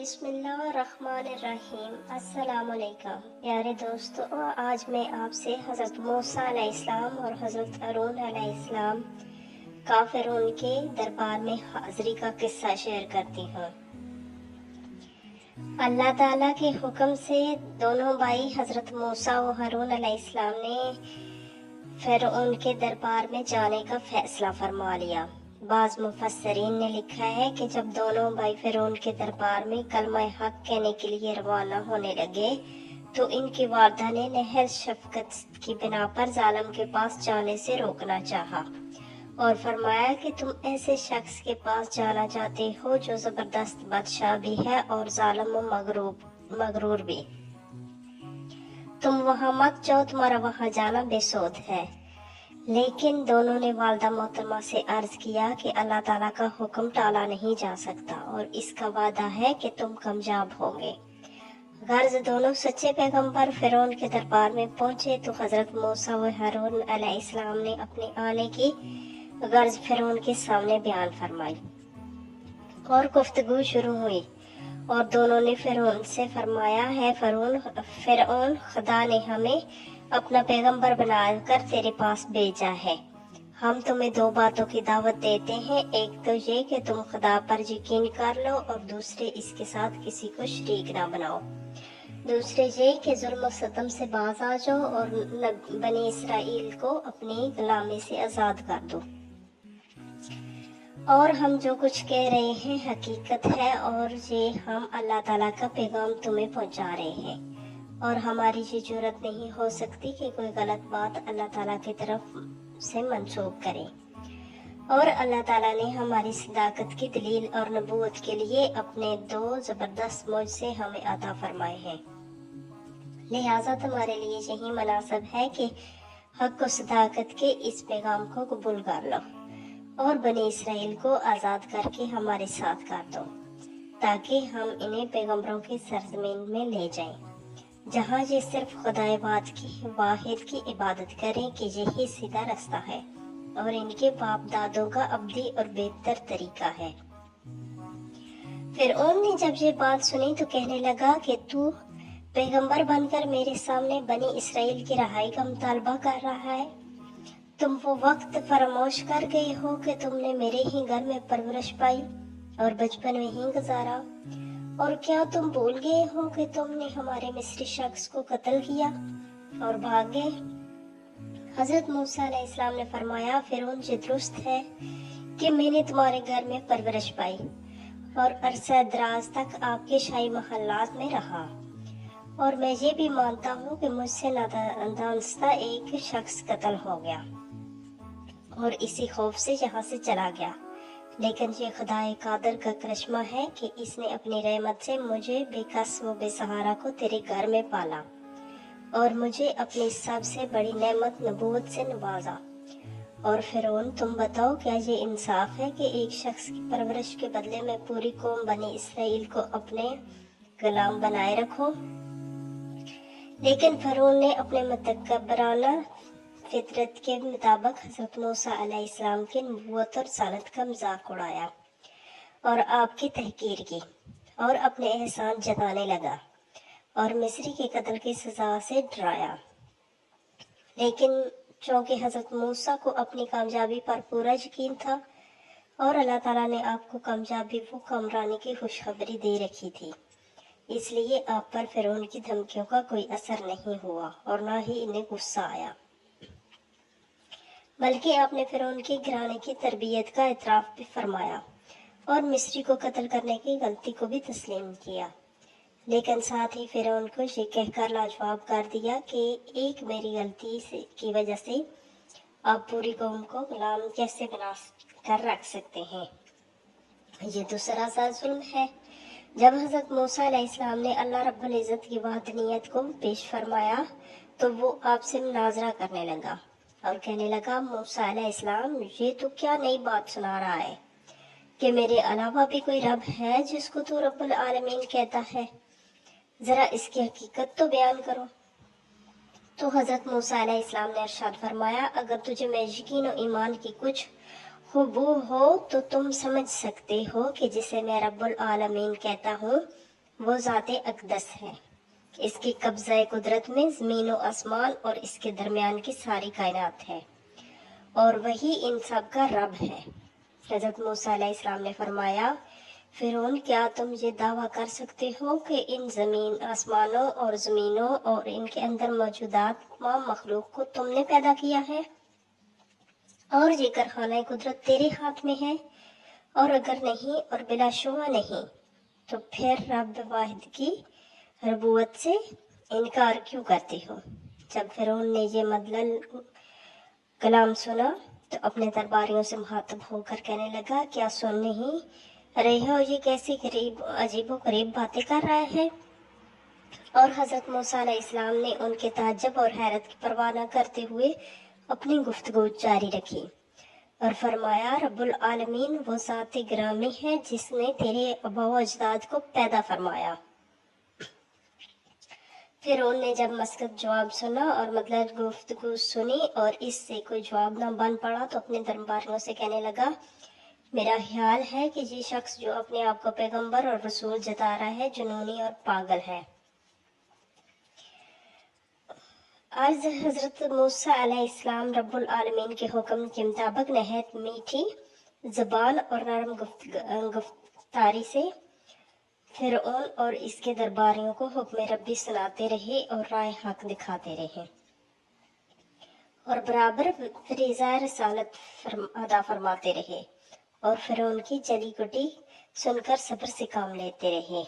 बिस्मिल्लाहिर्रहमानिर्रहीम। अस्सलाम वालेकुम प्यारे दोस्तों, आज मैं आपसे हज़रत मूसा अलैहिस्सलाम और हज़रत हारून अलैहिस्सलाम काफिरून के दरबार में हाज़िरी का किस्सा शेयर करती हूँ। अल्लाह ताला के हुक्म से दोनों भाई हज़रत मूसा और हारून अलैहिस्सलाम ने फ़िरौन के दरबार में जाने का फैसला फरमा लिया। बाज़ मुफस्सरीन ने लिखा है कि जब दोनों भाई फ़िरौन के दरबार में कलमा हक कहने के लिए रवाना होने लगे तो इनकी वालदा ने नहर शफकत की बिना पर जालिम के पास जाने से रोकना चाहा और फरमाया कि तुम ऐसे शख्स के पास जाना चाहते हो जो जबरदस्त बादशाह भी है और जालिम और मगरूर भी। तुम वहाँ मत जाओ, तुम्हारा वहाँ जाना बेसौद है। लेकिन दोनों ने वालदा मोहतरमा से अर्ज किया कि अल्लाह ताला का हुक्म टाला नहीं जा सकता और इसका वादा है कि तुम कामयाब होंगे। गर्ज दोनों सच्चे पैगंबर फ़िरौन के दरबार में पहुंचे तो हज़रत मूसा व हारून अलैहिस्सलाम ने अपने आने की गर्ज फ़िरौन के सामने बयान फरमाई और गुफ्तगू शुरू हुई और दोनों ने फ़िरौन से फरमाया है फ़िरौन खुदा ने हमें अपना पैगंबर बनाकर तेरे पास भेजा है। हम तुम्हें दो बातों की दावत देते हैं, एक तो ये कि तुम खुदा पर यकीन कर लो और दूसरे इसके साथ किसी को शरीक ना बनाओ। दूसरे ये कि जुल्म सतम से बाज आ जाओ और बनी इसराइल को अपनी गुलामी से आज़ाद कर दो। और हम जो कुछ कह रहे हैं हकीकत है और ये हम अल्लाह ताला का पैगाम तुम्हें पहुंचा रहे हैं और हमारी ये जरूरत नहीं हो सकती कि कोई गलत बात अल्लाह ताला की तरफ से मंसूब करें। और अल्लाह ताला ने हमारी सदाकत की दलील और नबूवत के लिए अपने दो ज़बरदस्त मोज़े हमें अता फरमाए हैं। लिहाजा तुम्हारे लिए यही मुनासिब है कि हक व सदाकत के इस पैगाम को कबूल कर लो और बनी इसराइल को आज़ाद करके हमारे साथ कर दो ताकि हम इन्हें पैगंबरों की सरजमीन में ले जाएं, जहाँ ये सिर्फ खुदाए वाहिद की इबादत करें कि यही सीधा रास्ता है और इनके बाप दादों का अब्दी और बेहतर तरीका है। फ़िरौन ने जब ये बात सुनी तो कहने लगा कि तू पैगंबर बनकर मेरे सामने बनी इसराइल की रहाई का मुतालबा कर रहा है। तुम वो वक्त फरामोश कर गए हो कि तुमने मेरे ही घर में परवरिश पाई और बचपन में ही गुजारा, और क्या तुम भूल गए हो कि तुमने हमारे मिस्री शख्स को कत्ल किया और भाग गए। हजरत मूसा अलैहिस्सलाम ने फरमाया, फ़िरौन ये दुरुस्त है कि मैंने तुम्हारे घर में परवरिश पाई और अरसा दराज तक आपके शाही महल्लात में रहा, और मैं ये भी मानता हूँ कि मुझसे नादानस्ता एक शख्स कत्ल हो गया और इसी खौफ से यहाँ से चला गया। लेकिन ये खुदाए कादर का करिश्मा है कि इसने अपनी रहमत से मुझे बेकस व बेसहारा को तेरे घर में पाला और मुझे अपनी सबसे बड़ी नेमत नबूवत से नवाजा। और फ़िरौन तुम बताओ, क्या ये इंसाफ है कि एक शख्स की परवरिश के बदले में पूरी कौम बनी इसराइल को अपने गुलाम बनाए रखो। लेकिन फ़िरौन ने अपने मुतकब्बराना फितरत के मुताबिक हज़रत मूसा अलैहिस्सलाम की नबूवत और सनत का मजाक उड़ाया और आपकी तहकीर की और अपने एहसान जताने लगा और मिस्री के कत्ल की सजा से डराया। लेकिन चूंकि हज़रत मूसा को अपनी कामयाबी पर पूरा यकीन था और अल्लाह ताला ने आपको कामयाबी व कामरानी की खुशखबरी दे रखी थी, इसलिए आप पर फ़िरौन की धमकियों का कोई असर नहीं हुआ और न ही इन्हें गुस्सा आया, बल्कि आपने फ़िरौन के घराने की तरबियत का इतराफ़ भी फरमाया और मिस्री को कत्ल करने की गलती को भी तस्लीम किया। लेकिन साथ ही फ़िरौन को ये कहकर लाजवाब कर दिया कि एक मेरी गलती की वजह से आप पूरी कौम को गुलाम कैसे बना कर रख सकते हैं, ये तो सरासर जुल्म है। जब हज़रत मूसा अलैहिस्सलाम ने अल्लाह रब्बुल इज़्ज़त की वहदानियत को पेश फरमाया तो वो आपसे मुनाजरा करने लगा और कहने लगा, मूसा अलैहिस्सलाम, ये तो क्या नई बात सुना रहा है कि मेरे अलावा भी कोई रब है जिसको तू रब्बुल आलमीन कहता है, जरा इसकी हकीकत तो बयान करो। तो हज़रत मूसा अलैहिस्सलाम ने इरशाद फरमाया, अगर तुझे मैं यकीन और ईमान की कुछ खुबू हो तो तुम समझ सकते हो कि जिसे मैं रब्बुल आलमीन कहता हूँ وہ ذات اقدس ہے، اس کی قبضہ قدرت میں زمین و آسمان اور اس کے درمیان کی ساری کائنات ہے، اور وہی ان سب کا رب ہے۔ حضرت موسیٰ علیہ السلام نے فرمایا، فرعون کیا تم یہ دعویٰ کر سکتے ہو کہ ان آسمانوں اور زمینوں اور ان کے اندر موجودات تمام مخلوق کو تم نے پیدا کیا ہے اور یہ کارخانہ قدرت تیرے ہاتھ میں ہے؟ اور اگر نہیں اور بلا شبہ نہیں تو پھر رب واحد کی ربوت سے انکار کیوں کرتے ہو؟ جب فرعون نے یہ مدلل کلام سنا تو اپنے درباریوں سے مخاطب ہو کر کہنے لگا، کیا سن نہیں رہے ہو یہ کیسی عجیب و غریب باتیں کر رہا ہے؟ اور حضرت موسیٰ علیہ السلام نے ان کے تعجب اور حیرت کی پرواہ نہ کرتے ہوئے اپنی گفتگو جاری رکھی اور فرمایا، رب العالمین وہ ذات گرامی ہے جس نے تیرے آباء و اجداد کو پیدا فرمایا۔ فرعون نے جب مسکت جواب سنا اور مطلب گفتگو سنی اور اس سے کوئی جواب نہ بن پڑا تو اپنے درباریوں سے کہنے لگا، میرا خیال ہے کہ یہ شخص جو اپنے آپ کو پیغمبر اور رسول جتا رہا ہے جنونی اور پاگل ہے۔ آج حضرت موسیٰ علیہ السلام رب العالمین کے حکم کے مطابق نہایت میٹھی زبان اور نرم گفتاری سے فرعون اور اس کے درباریوں کو حکم ربی سناتے رہے اور راہ حق دکھاتے رہے اور برابر فریضہ رسالت ادا فرماتے رہے اور فرعون کی جلی کٹی سن کر صبر سے کام لیتے رہے۔